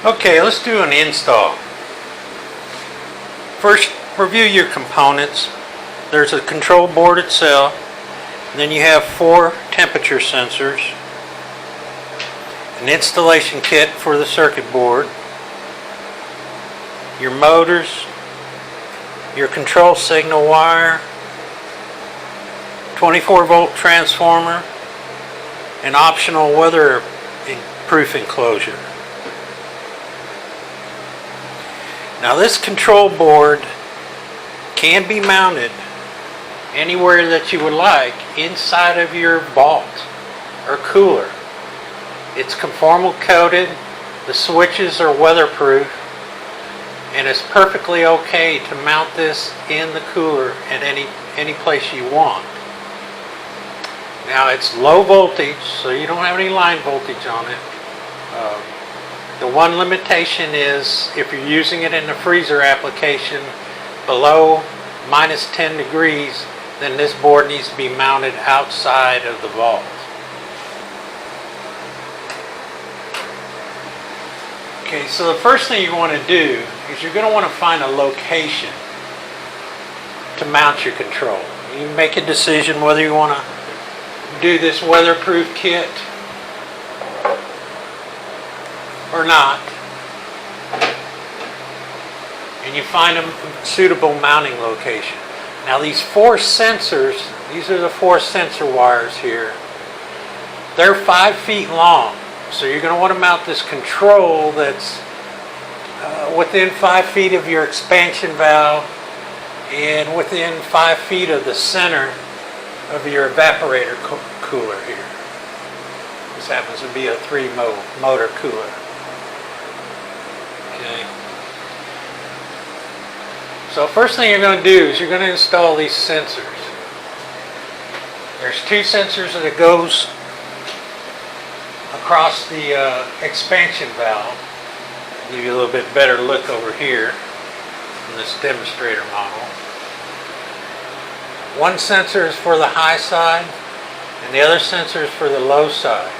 Okay, let's do an install. First, review your components. There's a control board itself, and then you have 4 temperature sensors, an installation kit for the circuit board, your motors, your control signal wire, 24-volt transformer, an optional weatherproof enclosure. Now this control board can be mounted anywhere that you would like inside of your vault or cooler. It's conformal coated, the switches are weatherproof, and it's perfectly okay to mount this in the cooler at any place you want. Now it's low voltage, so you don't have any line voltage on it. The one limitation is if you're using it in the freezer application below -10 degrees, then this board needs to be mounted outside of the vault. Okay, so the first thing you want to do is you're going to want to find a location to mount your control. You make a decision whether you want to do this weatherproof kit or not, and you find a suitable mounting location. Now these 4 sensors, these are the 4 sensor wires here. They're 5 feet long, so you're going to want to mount this control that's within 5 feet of your expansion valve and within 5 feet of the center of your evaporator cooler here. This happens to be a 3-motor cooler. Okay. So first thing you're going to do is you're going to install these sensors. There's 2 sensors that goes across the expansion valve. I'll give you a little bit better look over here in this demonstrator model. One sensor is for the high side and the other sensor is for the low side.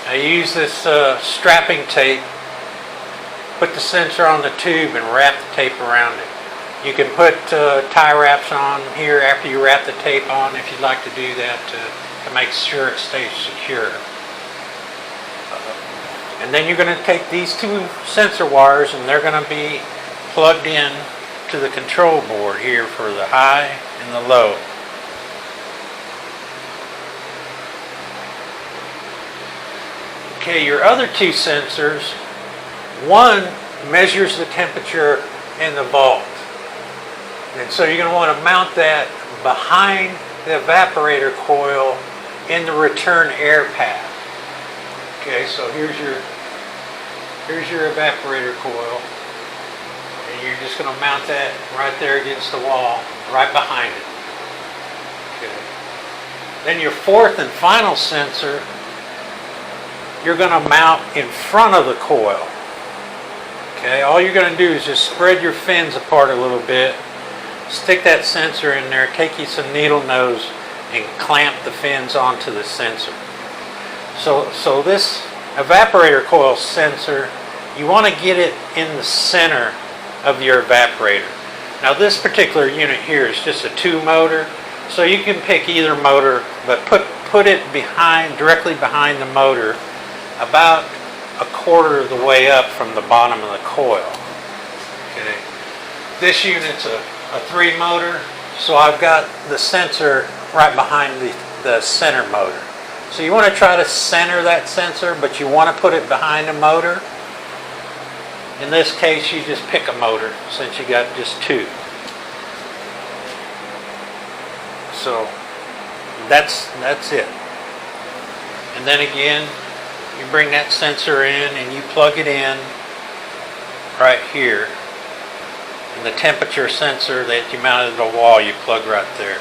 I use this strapping tape, put the sensor on the tube and wrap the tape around it. You can put tie wraps on here after you wrap the tape on if you'd like to do that to make sure it stays secure. And then you're going to take these 2 sensor wires and they're going to be plugged in to the control board here for the high and the low. Okay, your other 2 sensors, one measures the temperature in the vault. And so you're going to want to mount that behind the evaporator coil in the return air path. Okay, so here's your evaporator coil. And you're just going to mount that right there against the wall, right behind it. Okay. Then your 4th and final sensor, you're going to mount in front of the coil. Okay, all you're going to do is just spread your fins apart a little bit, stick that sensor in there, take you some needle nose and clamp the fins onto the sensor. So this evaporator coil sensor, you want to get it in the center of your evaporator. Now this particular unit here is just a 2-motor, so you can pick either motor, but put it directly behind the motor, about 1/4 of the way up from the bottom of the coil. Okay. This unit's a 3-motor, so I've got the sensor right behind the center motor. So you want to try to center that sensor, but you want to put it behind the motor. In this case, you just pick a motor since you got just 2. So that's it. And then again, you bring that sensor in and you plug it in right here. And the temperature sensor that you mounted to the wall, you plug right there.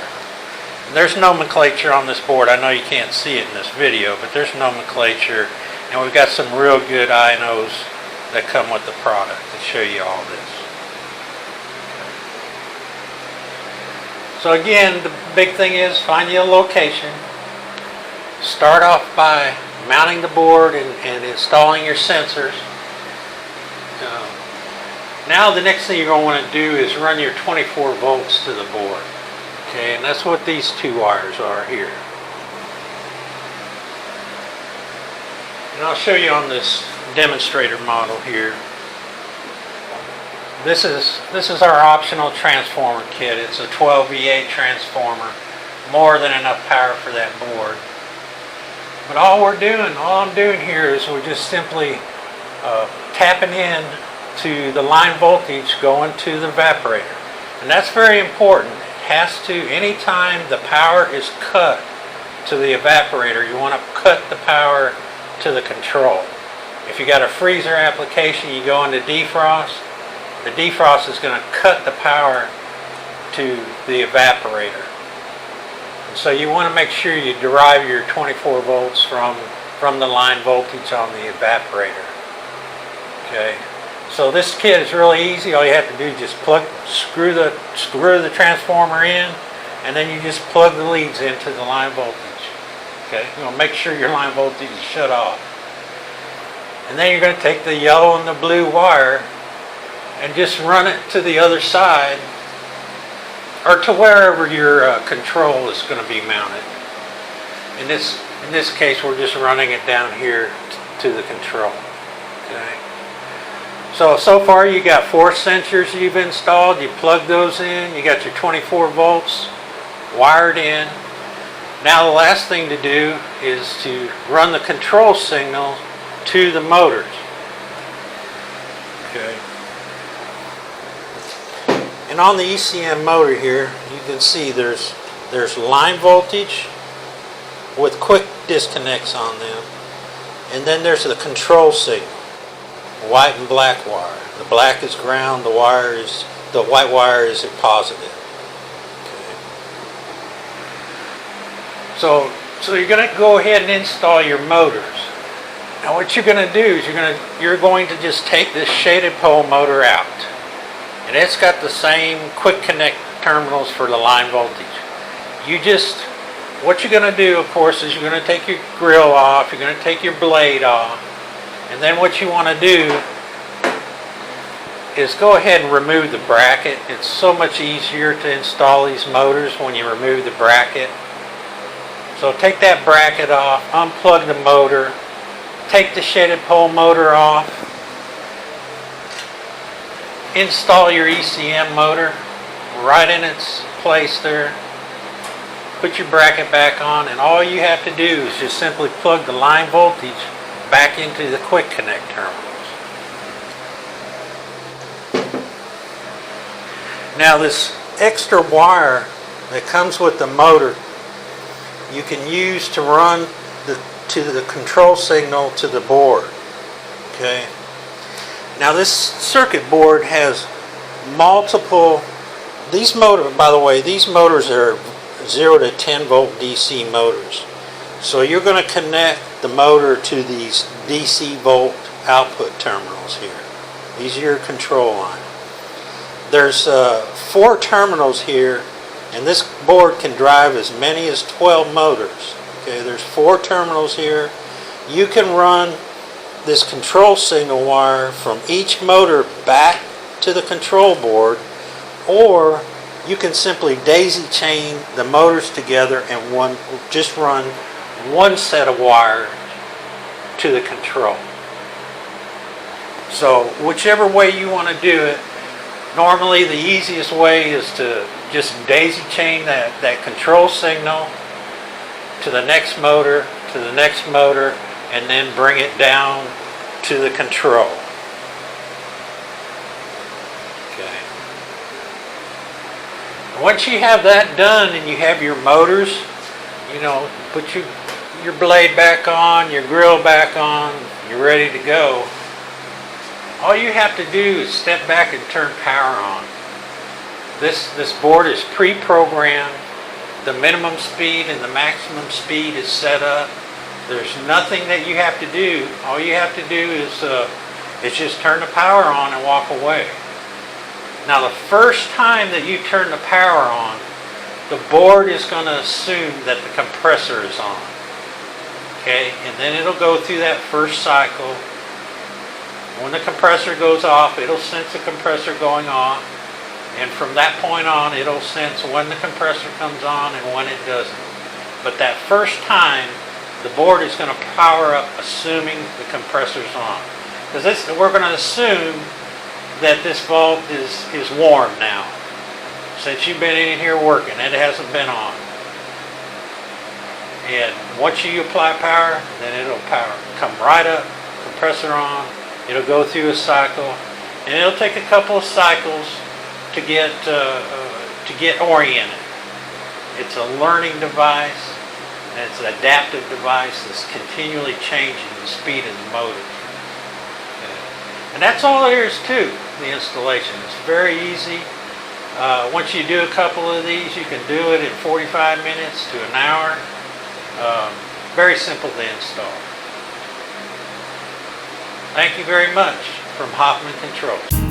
And there's nomenclature on this board. I know you can't see it in this video, but there's nomenclature. And we've got some real good I&Os that come with the product that show you all this. So again, the big thing is find you a location. start off by mounting the board and installing your sensors. Now the next thing you're going to want to do is run your 24 volts to the board. Okay, and that's what these two wires are here. And I'll show you on this demonstrator model here. This is our optional transformer kit. It's a 12 V8 transformer, more than enough power for that board. But all I'm doing here is we're just simply tapping in to the line voltage going to the evaporator. And that's very important. It has to, anytime the power is cut to the evaporator, you want to cut the power to the control. If you got a freezer application, you go into defrost. The defrost is going to cut the power to the evaporator. And so you want to make sure you derive your 24 volts from the line voltage on the evaporator. Okay. So this kit is really easy. All you have to do is just screw the transformer in, and then you just plug the leads into the line voltage. Okay, you're going to make sure your line voltage is shut off. And then you're going to take the yellow and the blue wire and just run it to the other side, or to wherever your control is going to be mounted. In this case, we're just running it down here to the control. Okay. So far you got 4 sensors you've installed. You plug those in. You got your 24 volts wired in. Now the last thing to do is to run the control signal to the motors. Okay. And on the ECM motor here, you can see there's line voltage with quick disconnects on them, and then there's the control signal. White and black wire. The black is ground, the white wire is a positive. Okay. So you're going to go ahead and install your motors. Now what you're going to do is you're going to just take this shaded pole motor out. And it's got the same quick connect terminals for the line voltage. What you're going to do, of course, is you're going to take your grill off, you're going to take your blade off. And then what you want to do is go ahead and remove the bracket. It's so much easier to install these motors when you remove the bracket. So take that bracket off, unplug the motor, take the shaded pole motor off, install your ECM motor right in its place there, put your bracket back on, and all you have to do is just simply plug the line voltage back into the quick connect terminals. Now this extra wire that comes with the motor you can use to run the control signal to the board. Okay. Now this circuit board has multiple, by the way, these motors are 0 to 10 volt DC motors. So you're going to connect the motor to these DC volt output terminals here. These are your control line. There's 4 terminals here, and this board can drive as many as 12 motors. Okay, there's 4 terminals here. You can run this control signal wire from each motor back to the control board, or you can simply daisy chain the motors together and just run one set of wire to the control. So whichever way you want to do it, normally the easiest way is to just daisy chain that control signal to the next motor, and then bring it down to the control. Okay. Once you have that done and you have your motors, put your blade back on, your grill back on, you're ready to go. All you have to do is step back and turn power on. This board is pre-programmed. The minimum speed and the maximum speed is set up. There's nothing that you have to do. All you have to do is just turn the power on and walk away. Now the first time that you turn the power on, the board is going to assume that the compressor is on. Okay, and then it'll go through that first cycle. When the compressor goes off, it'll sense the compressor going on, and from that point on, it'll sense when the compressor comes on and when it doesn't. But that first time, the board is going to power up assuming the compressor's on. Because we're going to assume that this valve is warm now. Since you've been in here working, it hasn't been on. And once you apply power, then it'll come right up, compressor on, it'll go through a cycle, and it'll take a couple of cycles to get oriented. It's a learning device, and it's an adaptive device that's continually changing the speed of the motor. And that's all there is to the installation. It's very easy. Once you do a couple of these, you can do it in 45 minutes to an hour. Very simple to install. Thank you very much from Hoffman Controls.